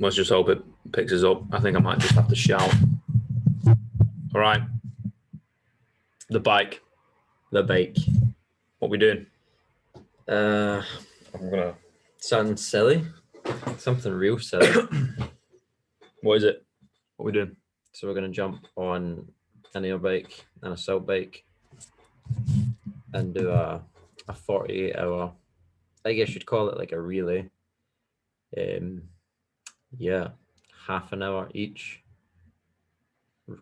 Let's just hope it picks us up. I think I might just have to shout. All right. The bike. The bike. What we doing? I'm gonna something silly, something real silly. What is it? What we doing? So we're gonna jump on an air bike, an assault bike, and do a 48-hour. I guess you'd call it like a relay. Yeah, half an hour each,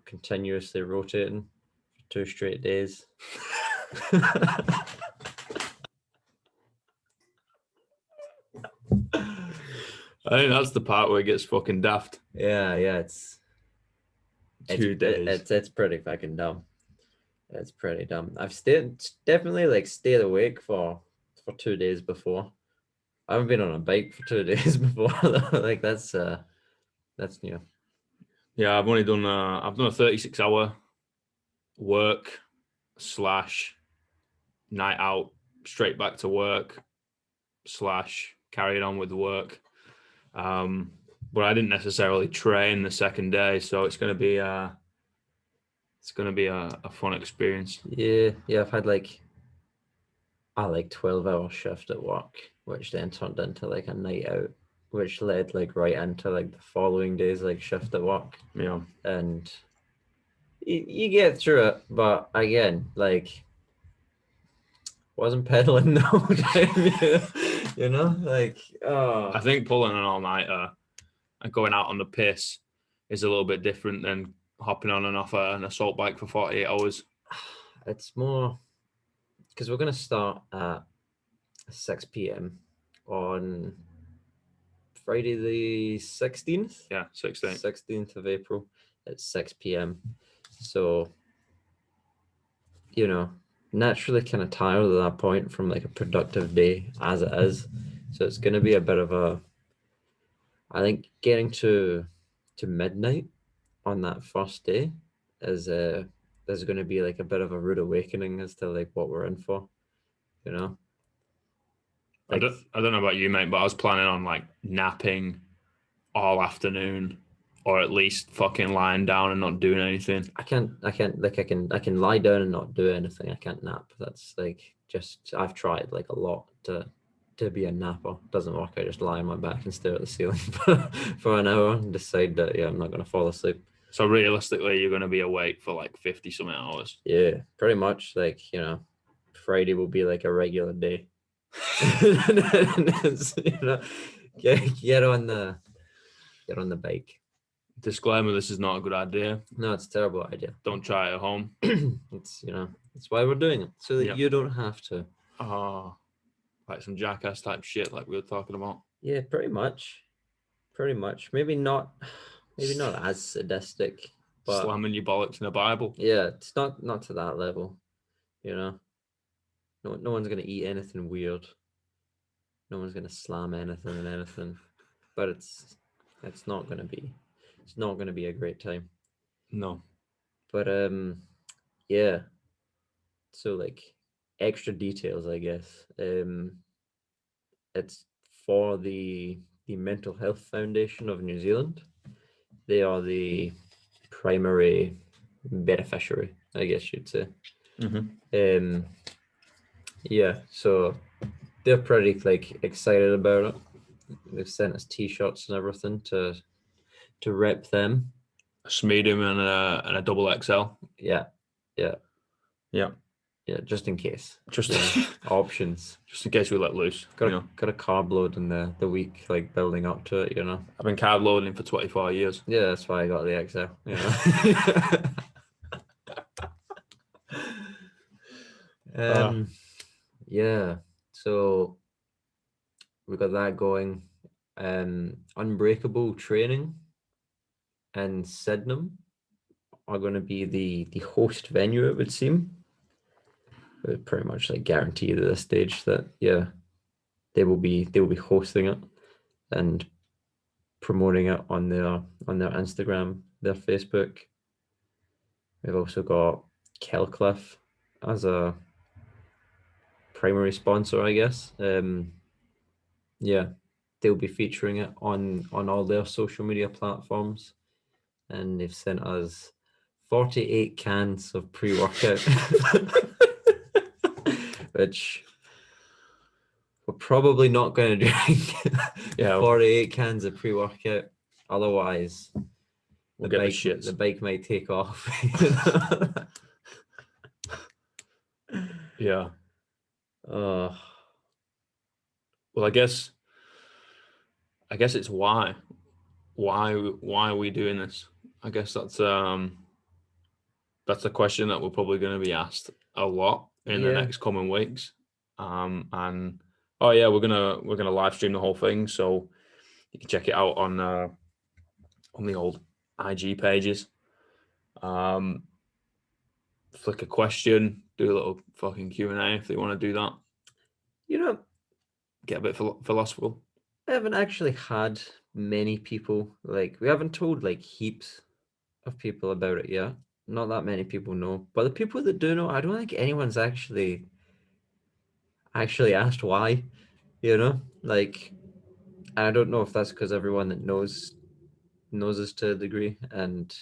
continuously rotating for 2 straight days. I think that's the part where it gets fucking daft. Yeah, it's 2 days. It's pretty fucking dumb. It's pretty dumb. I've definitely stayed awake for 2 days before. I haven't been on a bike for 2 days before. Like that's new. Yeah, I've done a 36-hour work / night out, straight back to work / carried on with work. But I didn't necessarily train the second day, so it's going to be a fun experience. Yeah. I've had a 12-hour shift at work, which then turned into a night out, which led right into the following days shift at work. Yeah, and you get through it, but again, wasn't pedaling the whole time. I think pulling an all-nighter and going out on the piss is a little bit different than hopping on and off an assault bike for 48 hours. It's more because we're going to start at 6 p.m. on Friday the 16th. Yeah, 16th of April at 6 p.m. So, naturally kind of tired at that point from a productive day as it is. So it's going to be a bit of I think getting to midnight on that first day is there's going to be a bit of a rude awakening as to what we're in for, I don't know about you, mate, but I was planning on napping all afternoon, or at least fucking lying down and not doing anything. I can lie down and not do anything. I can't nap. That's I've tried a lot to be a napper. Doesn't work. I just lie on my back and stare at the ceiling for an hour and decide that I'm not going to fall asleep. So realistically, you're going to be awake for 50 something hours. Yeah, pretty much. Friday will be a regular day. Get on the bike. Disclaimer: this is not a good idea. No, it's a terrible idea. Don't try it at home. It's that's why we're doing it, so that you don't have to. Oh, like some jackass type shit like we were talking about. Yeah, pretty much. Maybe not as sadistic, but slamming your bollocks in a Bible. Yeah, it's not to that level. No one's gonna eat anything weird. No one's gonna slam anything. But it's not gonna be a great time. No. But yeah. So extra details, I guess. It's for the Mental Health Foundation of New Zealand. They are the primary beneficiary, I guess you'd say. Mm-hmm. Yeah, so they're pretty excited about it. They've sent us t-shirts and everything to rep them. A medium and a double XL. Yeah. Just in case. Just options. Just in case we let loose. Got a carb load in the week building up to it. I've been carb loading for 24 years. Yeah, that's why I got the XL. Yeah. So we got that going. Unbreakable Training and Sydenham are going to be the host venue, it would seem. But pretty much guaranteed at this stage that they will be hosting it and promoting it on their Instagram, their Facebook. We've also got Kelcliffe as a primary sponsor, I guess. Yeah. they'll be featuring it on all their social media platforms, and they've sent us 48 cans of pre-workout, which we're probably not going to drink. Yeah. 48 cans of pre-workout. Otherwise, We'll get the shits. the bike might take off. Yeah. Oh, Well, I guess it's why are we doing this? I guess that's a question that we're probably going to be asked a lot in the yeah. next coming weeks. And oh yeah, we're gonna live stream the whole thing, so you can check it out on the old IG pages. Flick a question, do a little fucking Q&A if they want to do that. You know, Get a bit philosophical. I haven't actually had many people, like, we haven't told like heaps of people about it yet. Not that many people know, but the people that do know, I don't think anyone's actually asked why, like, I don't know if that's because everyone that knows us to a degree, and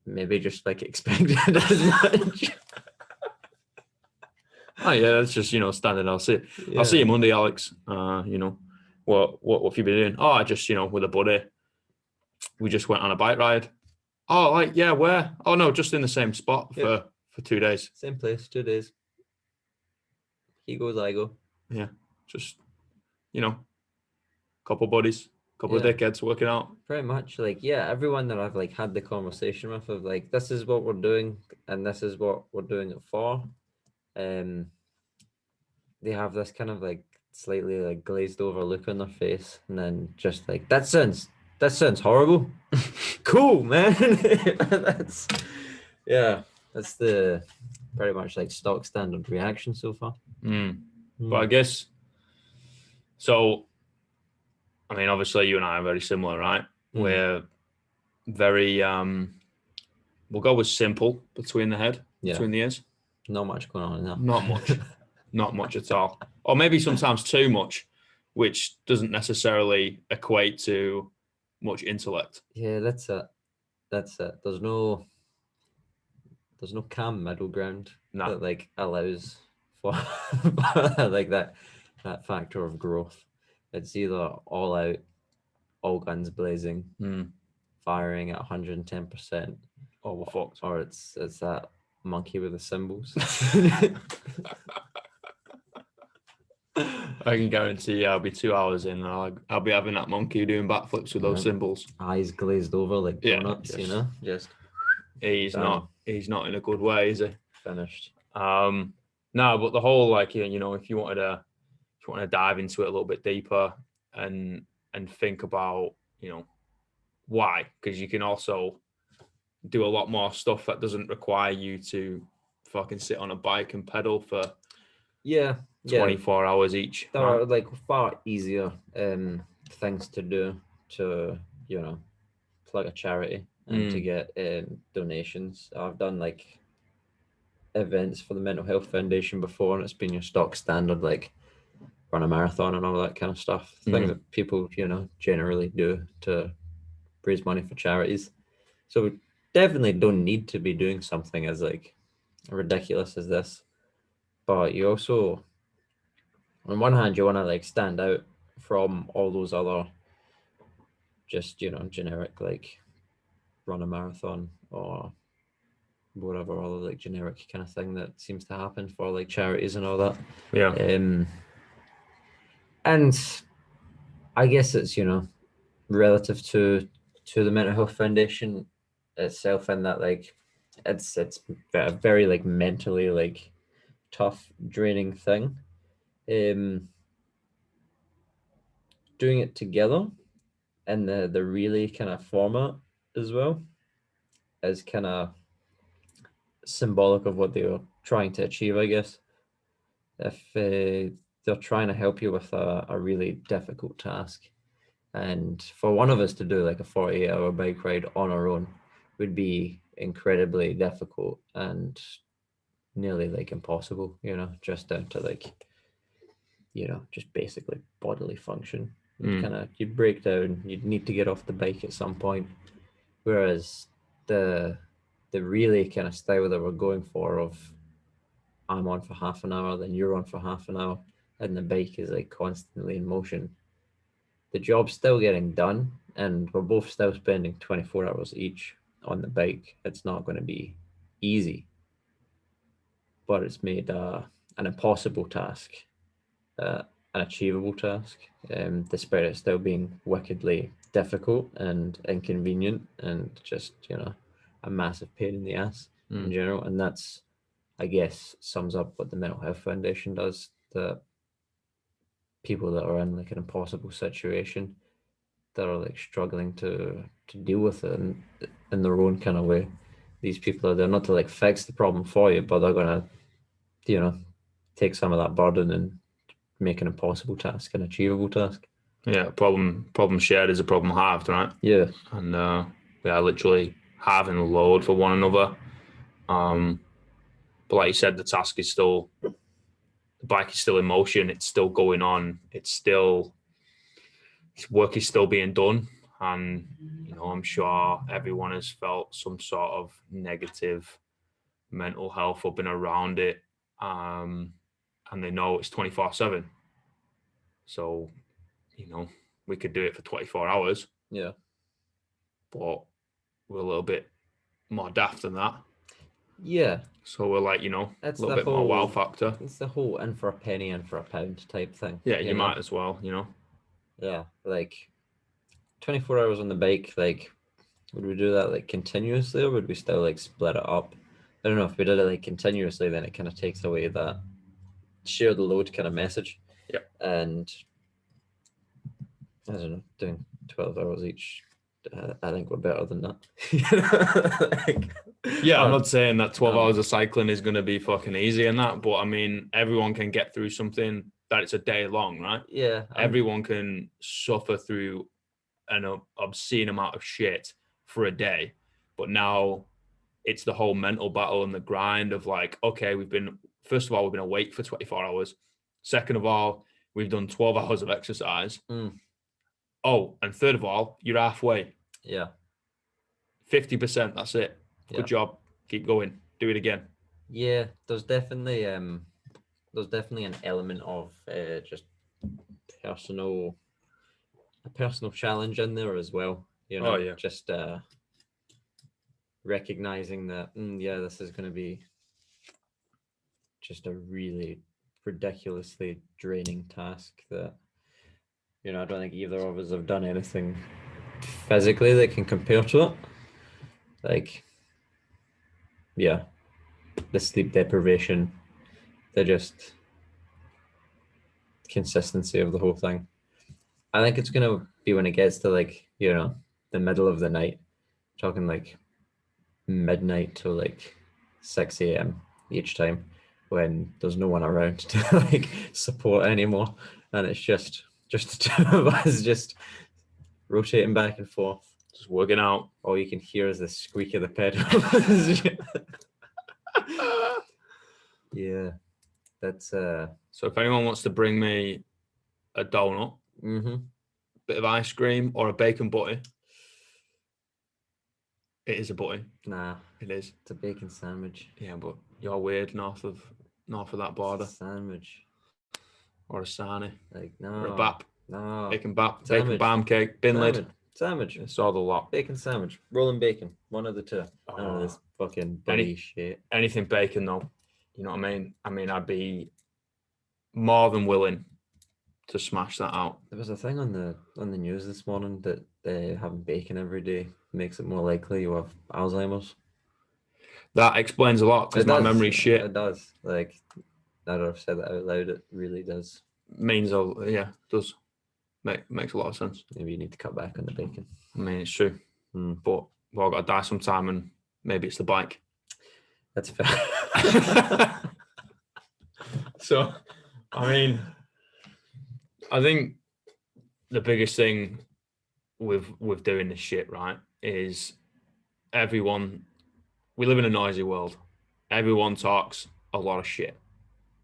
maybe just like expected as much. Oh yeah, that's just standard. I'll see you Monday, Alex. What have you been doing? Oh, I just with a buddy, we just went on a bike ride. Oh, like yeah, where? Oh no, just in the same spot for 2 days. Same place, 2 days. He goes, I go. Yeah, just couple buddies, couple of dickheads working out. Pretty much, like, yeah, everyone that I've like had the conversation with of like, this is what we're doing and this is what we're doing it for. They have this kind of like slightly like glazed over look on their face, and then just like, that sounds horrible. Cool, man. That's the pretty much like stock standard reaction so far. But I guess so. I mean, obviously, you and I are very similar, right? We're very we'll go with simple between the ears. Not much going on in that. Not much. Not much at all. Or maybe sometimes too much, which doesn't necessarily equate to much intellect. Yeah, that's it. There's no calm middle ground that like allows for like that factor of growth. It's either all out, all guns blazing, firing at 110%, or we're fucked. Or it's that monkey with the cymbals. I can guarantee you I'll be 2 hours in and I'll be having that monkey doing backflips with those cymbals. Eyes glazed over like donuts, just he's not in a good way, is he? Finished. No, but the whole like if you wanted to dive into it a little bit deeper and think about why, because you can also do a lot more stuff that doesn't require you to fucking sit on a bike and pedal for 24 hours each. There are like far easier things to do to plug a charity and to get donations. I've done like events for the Mental Health Foundation before, and it's been your stock standard like run a marathon and all that kind of stuff. Things that people generally do to raise money for charities. So we definitely don't need to be doing something as like ridiculous as this, but you also, on one hand, you want to like stand out from all those other just generic like run a marathon or whatever other like generic kind of thing that seems to happen for like charities and all that. And I guess it's relative to the Mental Health Foundation itself, in that like it's a very like mentally like tough, draining thing. Doing it together and the really kind of format as well is kind of symbolic of what they were trying to achieve, I guess. If they're trying to help you with a really difficult task, and for one of us to do like a 48-hour bike ride on our own would be incredibly difficult and nearly like impossible, just down to like just basically bodily function. You'd break down. You'd need to get off the bike at some point. Whereas the relay kind of style that we're going for of I'm on for half an hour, then you're on for half an hour, and the bike is like constantly in motion. The job's still getting done, and we're both still spending 24 hours each on the bike. It's not going to be easy, but it's made an impossible task, an achievable task, despite it still being wickedly difficult and inconvenient and just, a massive pain in the ass in general. And that's, I guess, sums up what the Mental Health Foundation does, that people that are in like an impossible situation, that are like struggling to deal with it in their own kind of way. These people are there not to like fix the problem for you, but they're gonna, take some of that burden and make an impossible task an achievable task. Yeah, problem shared is a problem halved, right? Yeah. And we are literally halving the load for one another. But like you said, the bike is still in motion. It's still going on. Work is still being done. And, I'm sure everyone has felt some sort of negative mental health up and around it. And they know it's 24/7. So, we could do it for 24 hours. Yeah. But we're a little bit more daft than that. Yeah. So we're like, a little bit more wow factor. It's the whole in for a penny, in for a pound type thing. Yeah, you might as well, Yeah, like 24 hours on the bike, like would we do that like continuously, or would we still like split it up? I don't know. If we did it like continuously, then it kind of takes away that share the load kind of message. Yeah. And I don't know, doing 12 hours each, I think we're better than that. Yeah, I'm not saying that 12 hours of cycling is going to be fucking easy and that, but I mean, everyone can get through something that it's a day long, right? Yeah. Everyone can suffer through an obscene amount of shit for a day, but now it's the whole mental battle and the grind of like, okay, first of all, we've been awake for 24 hours. Second of all, we've done 12 hours of exercise. Oh, and third of all, you're halfway. Yeah. 50%, that's it. Good job. Keep going. Do it again. Yeah, there's definitely an element of just a personal challenge in there as well. Just recognizing that, this is going to be just a really ridiculously draining task that, I don't think either of us have done anything physically that can compare to it. Like, yeah, the sleep deprivation, the just consistency of the whole thing. I think it's going to be when it gets to like, the middle of the night, talking like midnight to like 6 a.m. each time, when there's no one around to like support anymore, and it's just the two of us just rotating back and forth, just working out. All you can hear is the squeak of the pedal. Yeah, that's so if anyone wants to bring me a donut, bit of ice cream, or a bacon butty, it is a butty. Nah, it is. It's a bacon sandwich. Yeah, but you're weird north of that border. Sandwich. Or a sarnie. Like, no. Or a bap. No. Bacon bap. Sandwich. Bacon bam cake. Bin lid. Sandwich. It's all the lot. Bacon sandwich. Rolling bacon. One of the two. None of this fucking buddy shit. Anything bacon though. You know what I mean? I mean, I'd be more than willing to smash that out. There was a thing on the news this morning that having bacon every day makes it more likely you have Alzheimer's. That explains a lot because my memory's shit. It does. Like, now that I've said that out loud, it really does. Does. Makes a lot of sense. Maybe you need to cut back on the bacon. I mean, it's true. But we've all got to die sometime, and maybe it's the bike. That's fair. So, I mean, I think the biggest thing with doing this shit, right, is we live in a noisy world. Everyone talks a lot of shit,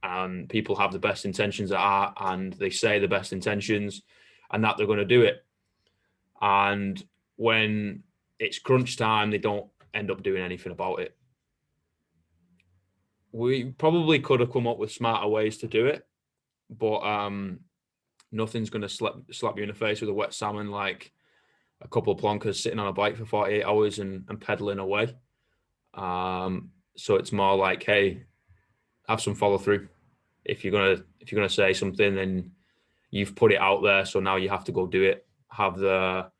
and people have the best intentions at heart, and they say the best intentions, and that they're going to do it. And when it's crunch time, they don't end up doing anything about it. We probably could have come up with smarter ways to do it, but nothing's going to slap you in the face with a wet salmon like a couple of plonkers sitting on a bike for 48 hours and pedaling away. So it's more like, hey, have some follow through. If you're gonna say something, then you've put it out there, so now you have to go do it. Have the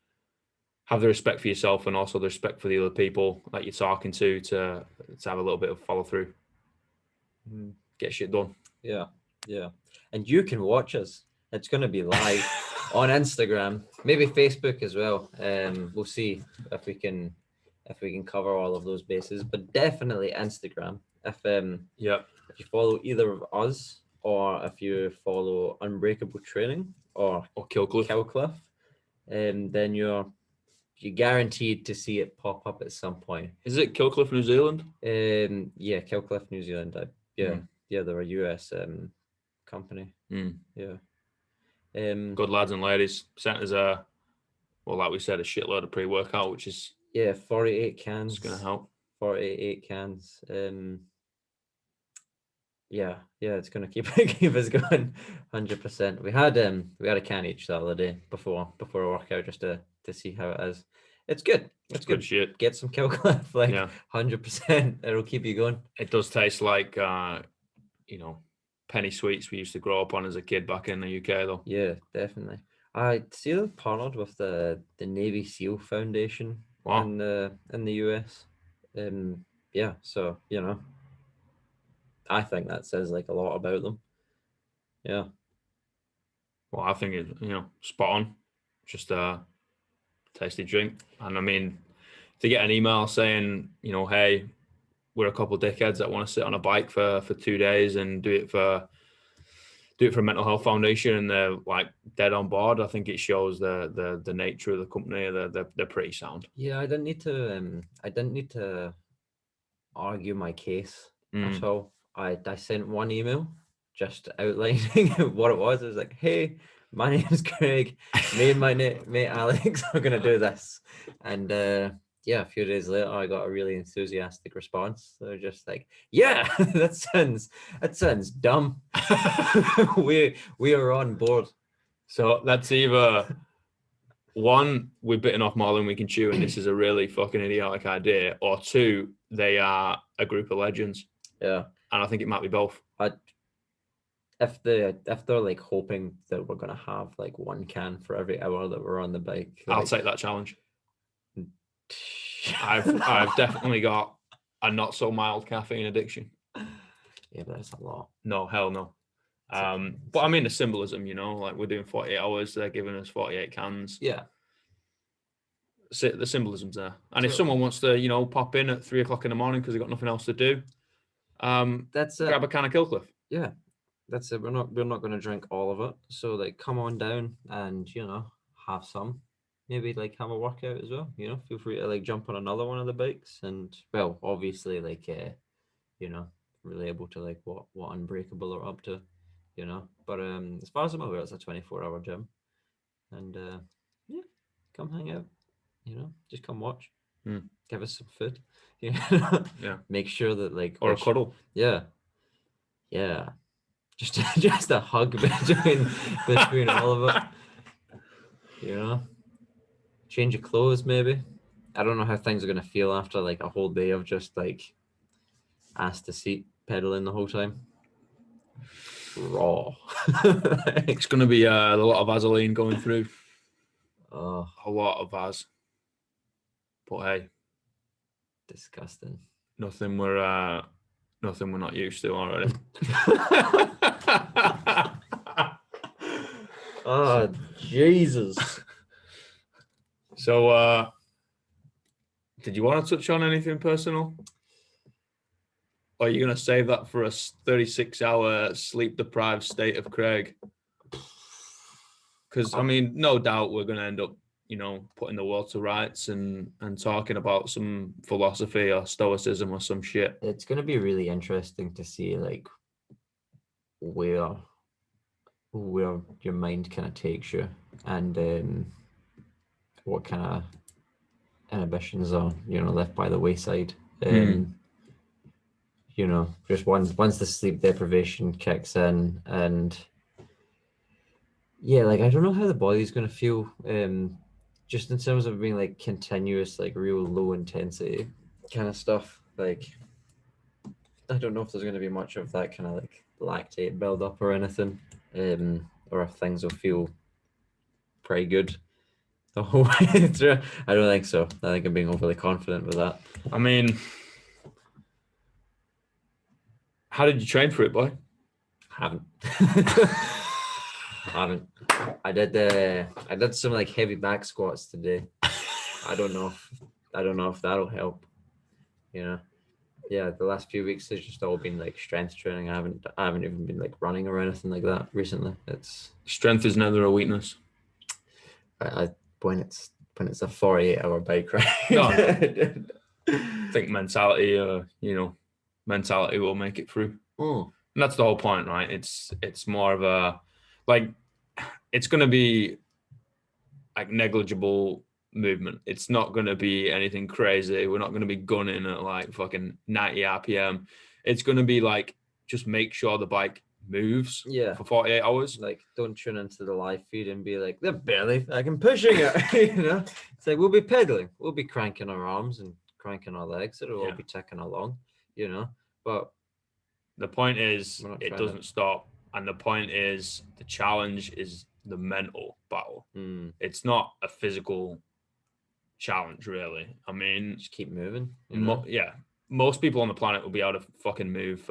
respect for yourself and also the respect for the other people that you're talking to have a little bit of follow through. Get shit done. Yeah. And you can watch us. It's going to be live on Instagram, maybe Facebook as well. We'll see if we can cover all of those bases, but definitely Instagram. If you follow either of us, or if you follow Unbreakable Training or Killcliff, then you're guaranteed to see it pop up at some point. Is it Killcliff, New Zealand? Yeah, Killcliff, New Zealand. Yeah, they're a US company. Yeah. Good lads and ladies. Sent us like we said, a shitload of pre-workout, which is 48 cans. It's gonna help. 48 cans. Yeah, it's gonna keep us going 100%. We had a can each the other day before a workout just to see how it is. It's good. It's good shit. Get some Killcliff, 100%. It'll keep you going. It does taste like penny sweets we used to grow up on as a kid back in the UK though. Yeah, definitely. I see them partnered with the Navy SEAL Foundation in the US. Yeah, so I think that says like a lot about them. Yeah. Well, I think it's spot on. Just a tasty drink. And I mean, to get an email saying, hey, we're a couple of dickheads that want to sit on a bike for 2 days and do it for a mental health foundation, and they're like dead on board, I think it shows the nature of the company. They're pretty sound. Yeah, I didn't need to argue my case at all. I sent one email just outlining what it was. It was like, hey, my name's Craig. Me and my mate Alex are gonna do this. And a few days later I got a really enthusiastic response. They're just like, yeah, that sounds dumb. we are on board. So that's either one, we're bitten off more than we can chew, and this is a really fucking idiotic idea, or two, they are a group of legends. Yeah. And I think it might be both. If they're like hoping that we're gonna have like one can for every hour that we're on the bike, I'll take that challenge. I've definitely got a not so mild caffeine addiction. Yeah, but that's a lot. No, hell no. But I mean the symbolism, like we're doing 48 hours, they're giving us 48 cans. Yeah. The symbolism's there. And if someone wants to, pop in at 3 o'clock in the morning because they've got nothing else to do, that's it. Grab a can of Killcliff. Yeah. That's it. We're not going to drink all of it. So like, come on down and have some. Maybe like have a workout as well. Feel free to like jump on another one of the bikes, and well, obviously like really able to like what Unbreakable are up to, But as far as I'm aware, it's a 24-hour gym, and come hang out. Just come watch. Give us some food. Yeah. Make sure that like or a cuddle. Yeah. Just a hug between all of it. Change your clothes maybe. I don't know how things are gonna feel after like a whole day of just like ass to seat pedaling the whole time. Raw. It's gonna be a lot of Vaseline going through. Oh, a lot of Vaz. But hey, disgusting. Nothing we're not used to already. Oh, Jesus. So, did you want to touch on anything personal? Or are you going to save that for a 36-hour sleep-deprived state of Craig? Because, I mean, no doubt we're going to end up, putting the world to rights and talking about some philosophy or stoicism or some shit. It's going to be really interesting to see, like, where where your mind kind of takes you, and what kind of inhibitions are left by the wayside. Just once the sleep deprivation kicks in, and yeah, like I don't know how the body's gonna feel. Just in terms of being like continuous, like real low intensity kind of stuff. Like I don't know if there's gonna be much of that kind of like lactate buildup or anything, or if things will feel pretty good the whole way through. I don't think so. I think I'm being overly confident with that. I mean, how did you train for it, boy? Haven't. Haven't. I did some like heavy back squats today. I don't know if that'll help. Yeah, the last few weeks has just all been like strength training. I haven't even been like running or anything like that recently. It's Strength is never a weakness. I when it's a 48-hour bike ride. No. I think mentality, mentality will make it through. Mm. And that's the whole point, right? It's more of a like it's going to be like negligible movement. It's not going to be anything crazy. We're not going to be gunning at like fucking 90 RPM. It's going to be like just make sure the bike moves for 48 hours. Like don't tune into the live feed and be like, they're barely fucking pushing it. It's like we'll be pedaling, we'll be cranking our arms and cranking our legs, it'll all be ticking along, but the point is it doesn't stop, and the point is the challenge is the mental battle. It's not a physical challenge, really. I mean, just keep moving. Most people on the planet will be able to fucking move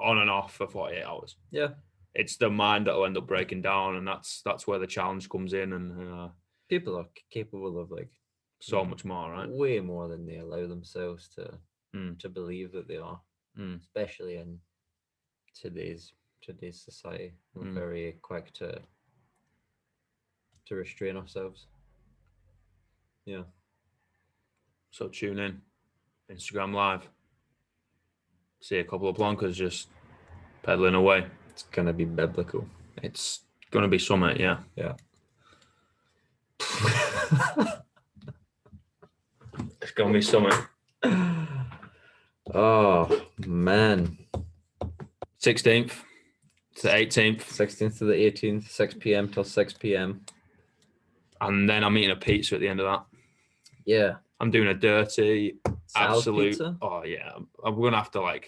on and off for 48 hours. Yeah, it's the mind that'll end up breaking down, and that's where the challenge comes in. And people are capable of like so much more, right? Way more than they allow themselves to believe that they are, especially in today's society. We're very quick to restrain ourselves. Yeah. So tune in, Instagram Live. See a couple of plonkers just pedaling away. It's gonna be biblical. It's gonna be summit, yeah. Yeah. It's gonna be summit. Oh man. 16th to the 18th. 16th to the 18th, 6 p.m. till 6 p.m. And then I'm eating a pizza at the end of that. Yeah. I'm doing a dirty, Sal's absolute pizza? Oh yeah. We're gonna have to we're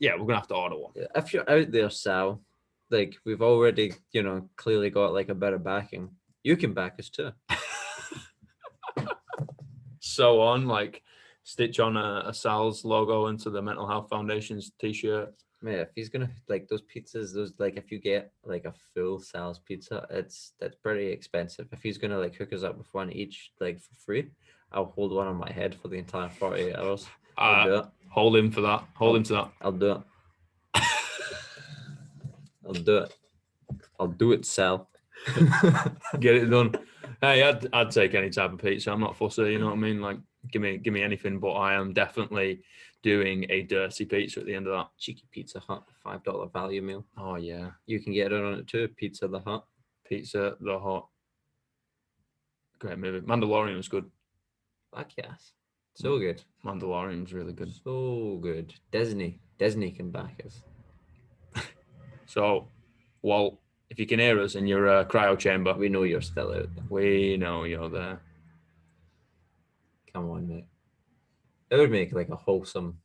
gonna have to order one. Yeah. If you're out there, Sal, like we've already, clearly got like a bit of backing. You can back us too. So on, like stitch on a Sal's logo into the Mental Health Foundation's t-shirt. Yeah, if he's gonna like those pizzas, if you get like a full Sal's pizza, that's pretty expensive. If he's gonna like hook us up with one each like for free, I'll hold one on my head for the entire 48 hours. I'll do it. Hold him for that. Hold him to that. I'll do it. I'll do it. I'll do it, Sal. Get it done. Hey, I'd take any type of pizza. I'm not fussy, you know what I mean? Like give me anything, but I am definitely doing a dirty pizza at the end of that. Cheeky Pizza Hut $5 value meal. Oh yeah. You can get it on it too. Pizza the Hut. Pizza the Hut. Great movie. Mandalorian was good. Fuck yes. So good. Mandalorian was really good. So good. Disney can back us. So, Walt, if you can hear us in your cryo chamber, we know you're still out there. We know you're there. Come on, mate. It would make like a wholesome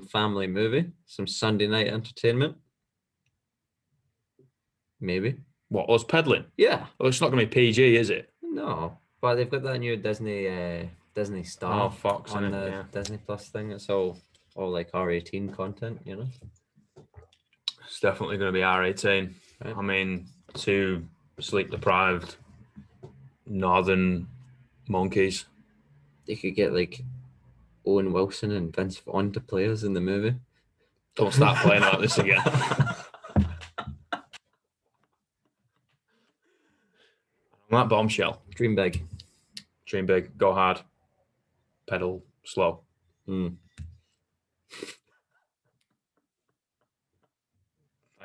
family movie, some Sunday night entertainment. Maybe. What, us peddling? Yeah. Well, it's not going to be PG, is it? No, but they've got that new Disney Star Fox on the Disney Plus thing. It's all like R18 content, It's definitely going to be R18. Right. I mean, two sleep-deprived northern monkeys. They could get like Owen Wilson and Vince Vaughn to play us in the movie. Don't start playing out this again. That bombshell. Dream big. Dream big. Go hard. Pedal slow.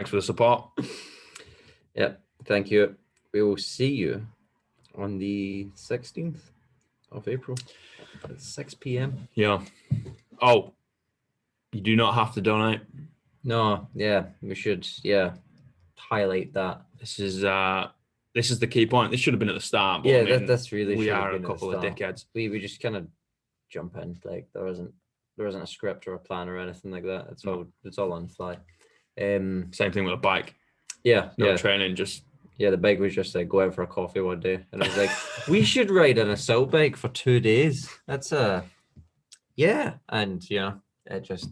Thanks for the support. Yep. Thank you. We will see you on the 16th of April at 6 p.m. Yeah. Oh, you do not have to donate. No, yeah, we should, highlight that. This is the key point. This should have been at the start. But Yeah, I mean, that's really we should have are a been at the couple of start. dickheads. We just kind of jump in, like there wasn't a script or a plan or anything like that. It's all on the fly. Same thing with a bike. Yeah, No training, just the bike was just like go out for a coffee one day, and I was like, we should ride an assault bike for 2 days. That's and it just.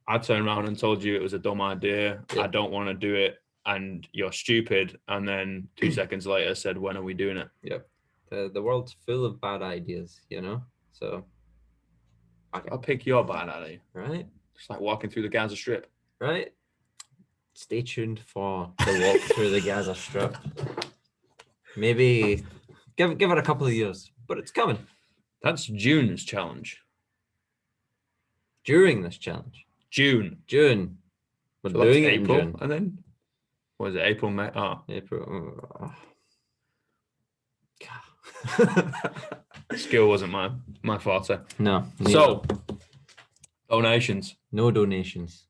I turned around and told you it was a dumb idea. Yeah. I don't want to do it, and you're stupid. And then 2 seconds later said, when are we doing it? Yep. The world's full of bad ideas, so I'll pick your bad idea. Right. It's like walking through the Gaza Strip. Right. Stay tuned for the walk through the Gaza Strip. Maybe give it a couple of years, but it's coming. That's June's challenge. During this challenge. June. We're So doing it April, in June. and then what is it? April, May. Oh, April. Skill wasn't my forte. No. So donations. No donations.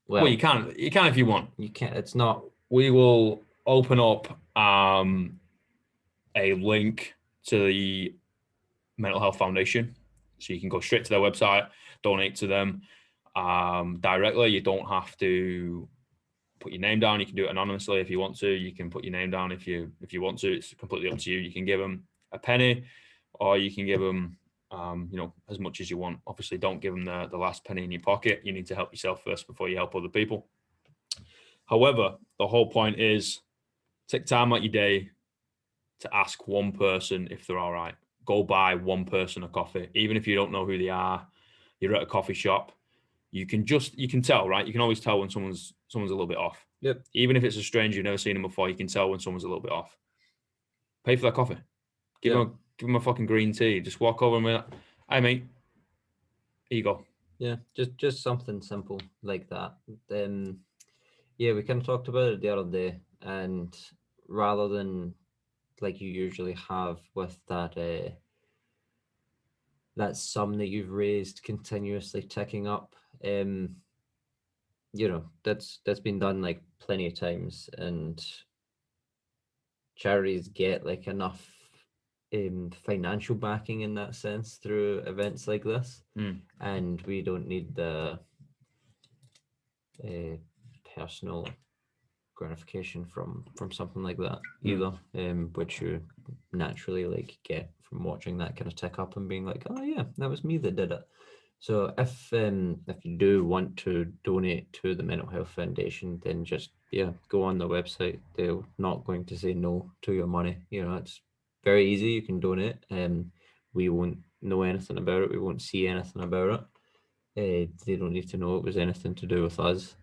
Well, you can if you want. You can't. It's not. We will open up a link to the Mental Health Foundation, so you can go straight to their website, donate to them directly. You don't have to put your name down. You can do it anonymously if you want to. You can put your name down if you want to. It's completely up to you. You can give them a penny, or you can give them as much as you want. Obviously, don't give them the last penny in your pocket. You need to help yourself first before you help other people. However, the whole point is take time out your day to ask one person if they're all right. Go buy one person a coffee, even if you don't know who they are. You're at a coffee shop. You can tell, right? You can always tell when someone's a little bit off. Yep. Even if it's a stranger you've never seen them before, you can tell when someone's a little bit off. Pay for their coffee. Give them a fucking green tea. Just walk over and be like, "Hey mate, here you go." Yeah, just something simple like that. Then, we kind of talked about it the other day, and rather than like you usually have with that that sum that you've raised continuously ticking up, that's been done like plenty of times, and charities get like enough financial backing in that sense through events like this, and we don't need the personal gratification from something like that either, which you naturally like get from watching that kind of tick up and being like, oh yeah, that was me that did it. So if you do want to donate to the Mental Health Foundation, then just go on the website. They're not going to say no to your money. It's very easy. You can donate, and we won't know anything about it. We won't see anything about it. They don't need to know it was anything to do with us.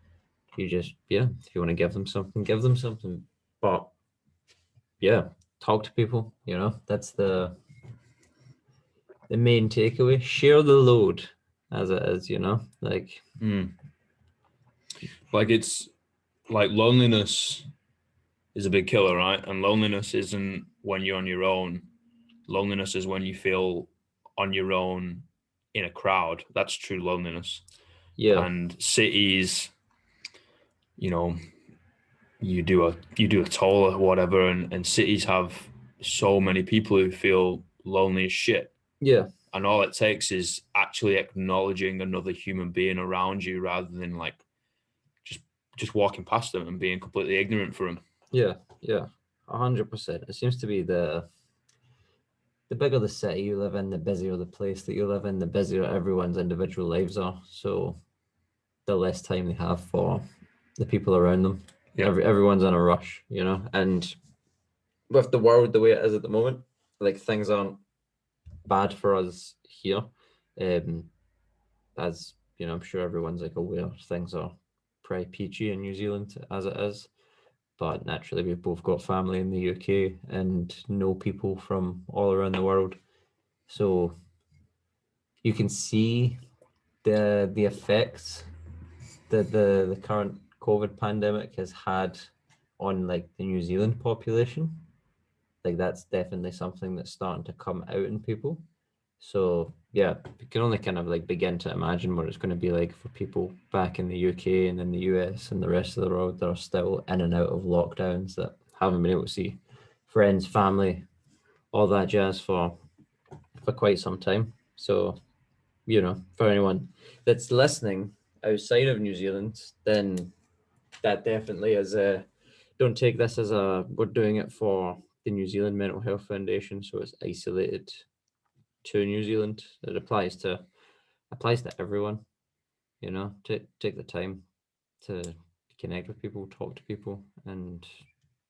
You just if you want to give them something, give them something. But talk to people. That's the main takeaway. Share the load, as it is. Like it's like loneliness is a big killer, right? And loneliness isn't when you're on your own. Loneliness is when you feel on your own in a crowd. That's true loneliness. Yeah. And cities, you do a toll or whatever, and cities have so many people who feel lonely as shit. Yeah. And all it takes is actually acknowledging another human being around you rather than like just walking past them and being completely ignorant for them. Yeah, 100%. It seems to be the bigger the city you live in, the busier the place that you live in, the busier everyone's individual lives are. So the less time they have for the people around them. Yeah. Everyone's in a rush, and with the world the way it is at the moment, like things aren't bad for us here. As I'm sure everyone's like aware, things are pretty peachy in New Zealand as it is. But naturally, we've both got family in the UK and know people from all around the world. So you can see the effects that the current COVID pandemic has had on like the New Zealand population. Like that's definitely something that's starting to come out in people. So yeah, you can only kind of like begin to imagine what it's going to be like for people back in the UK and in the US and the rest of the world that are still in and out of lockdowns, that haven't been able to see friends, family, all that jazz for quite some time. So, for anyone that's listening outside of New Zealand, then that definitely is a, don't take this as a, we're doing it for the New Zealand Mental Health Foundation, so it's isolated to New Zealand. It applies to everyone. Take the time to connect with people, talk to people, and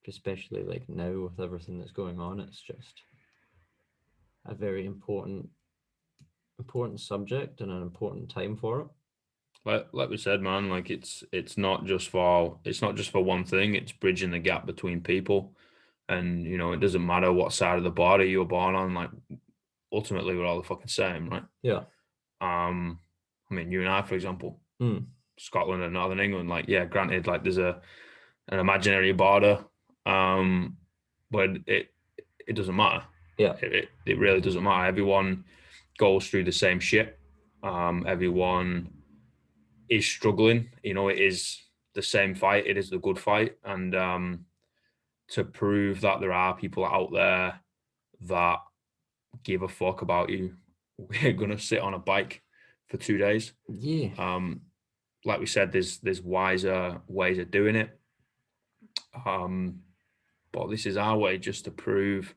especially like now with everything that's going on, it's just a very important subject and an important time for it. Like we said, man, like it's not just for one thing. It's bridging the gap between people, and it doesn't matter what side of the border you're born on. Like ultimately, we're all the fucking same, right? Yeah. I mean, you and I, for example, Mm. Scotland and Northern England. Like, yeah, granted, like there's an imaginary border, but it doesn't matter. Yeah. It really doesn't matter. Everyone goes through the same shit. Everyone is struggling. It is the same fight. It is the good fight. And to prove that there are people out there that give a fuck about you, we're gonna sit on a bike for 2 days. Yeah. Like we said, there's wiser ways of doing it. But this is our way, just to prove,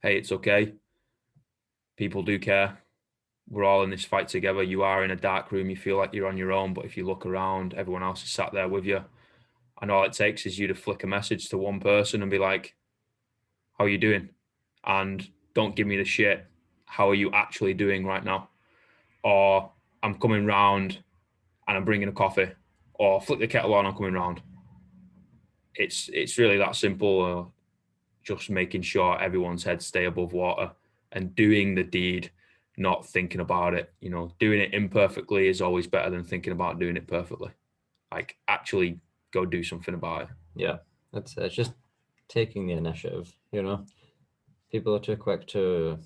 hey, it's okay. People do care. We're all in this fight together. You are in a dark room. You feel like you're on your own, but if you look around, everyone else is sat there with you. And all it takes is you to flick a message to one person and be like, how are you doing? And don't give me the shit. How are you actually doing right now? Or I'm coming round and I'm bringing a coffee. Or flick the kettle on, I'm coming round. It's really that simple. Just making sure everyone's heads stay above water and doing the deed, not thinking about it. Doing it imperfectly is always better than thinking about doing it perfectly. Like actually go do something about it. Yeah. It's just taking the initiative, People are too quick to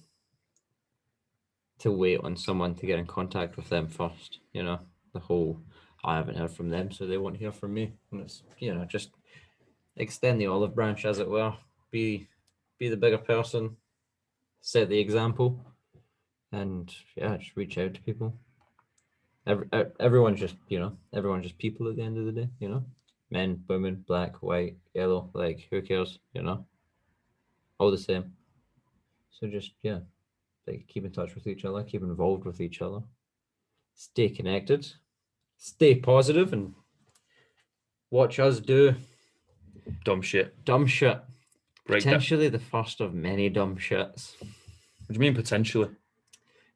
wait on someone to get in contact with them first, the whole, I haven't heard from them, so they won't hear from me. And it's, just extend the olive branch, as it were. Be the bigger person, set the example, and yeah, just reach out to people. Everyone's just everyone's just people at the end of the day, men, women, black, white, yellow, like who cares, all the same. So just like keep in touch with each other, keep involved with each other, stay connected, stay positive, and watch us do Dumb shit. Potentially the first of many dumb shits. What do you mean potentially?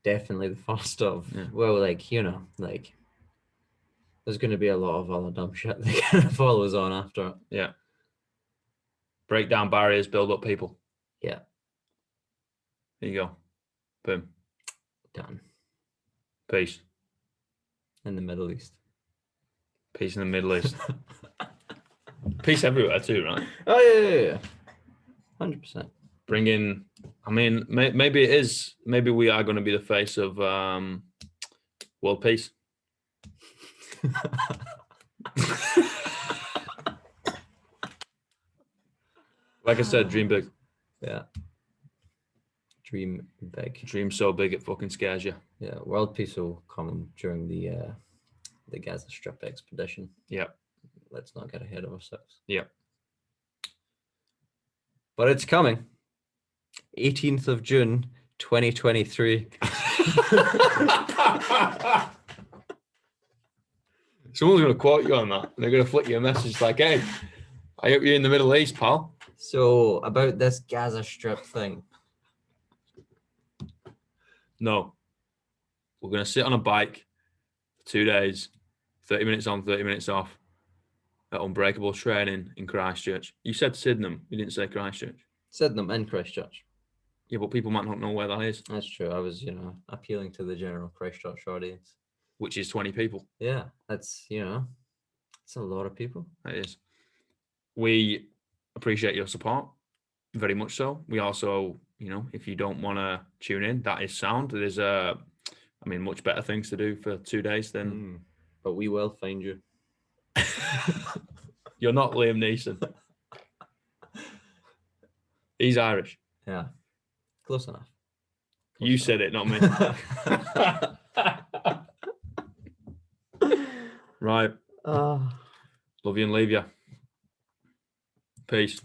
Definitely the first of. Yeah. Well, like there's going to be a lot of other dumb shit that kind of follows on after it. Yeah. Break down barriers, build up people. Yeah. There you go. Boom. Done. Peace. In the Middle East. Peace in the Middle East. Peace everywhere too, right? Oh yeah. 100%. Bring in. I mean, maybe it is. Maybe we are going to be the face of world peace. Like I said, dream big. Yeah. Dream big. Dream so big it fucking scares you. Yeah. World peace will come during the Gaza Strip expedition. Yep. Let's not get ahead of ourselves. Yep. But it's coming. 18th of June, 2023. Someone's going to quote you on that. And they're going to flick you a message like, hey, I hope you're in the Middle East, pal. So, about this Gaza Strip thing. No. We're going to sit on a bike for 2 days, 30 minutes on, 30 minutes off, at Unbreakable Training in Christchurch. You said Sydenham. You didn't say Christchurch. Sydenham in Christchurch. Yeah, but people might not know where that is. That's true. I was, appealing to the general Christchurch audience. Which is 20 people. Yeah, that's, It's a lot of people. It is. We appreciate your support very much so. We also, if you don't want to tune in, that is sound. There's much better things to do for 2 days than. But we will find you. You're not Liam Neeson. He's Irish. Yeah. Close enough. You said it, not me. Right. Love you and leave you. Peace.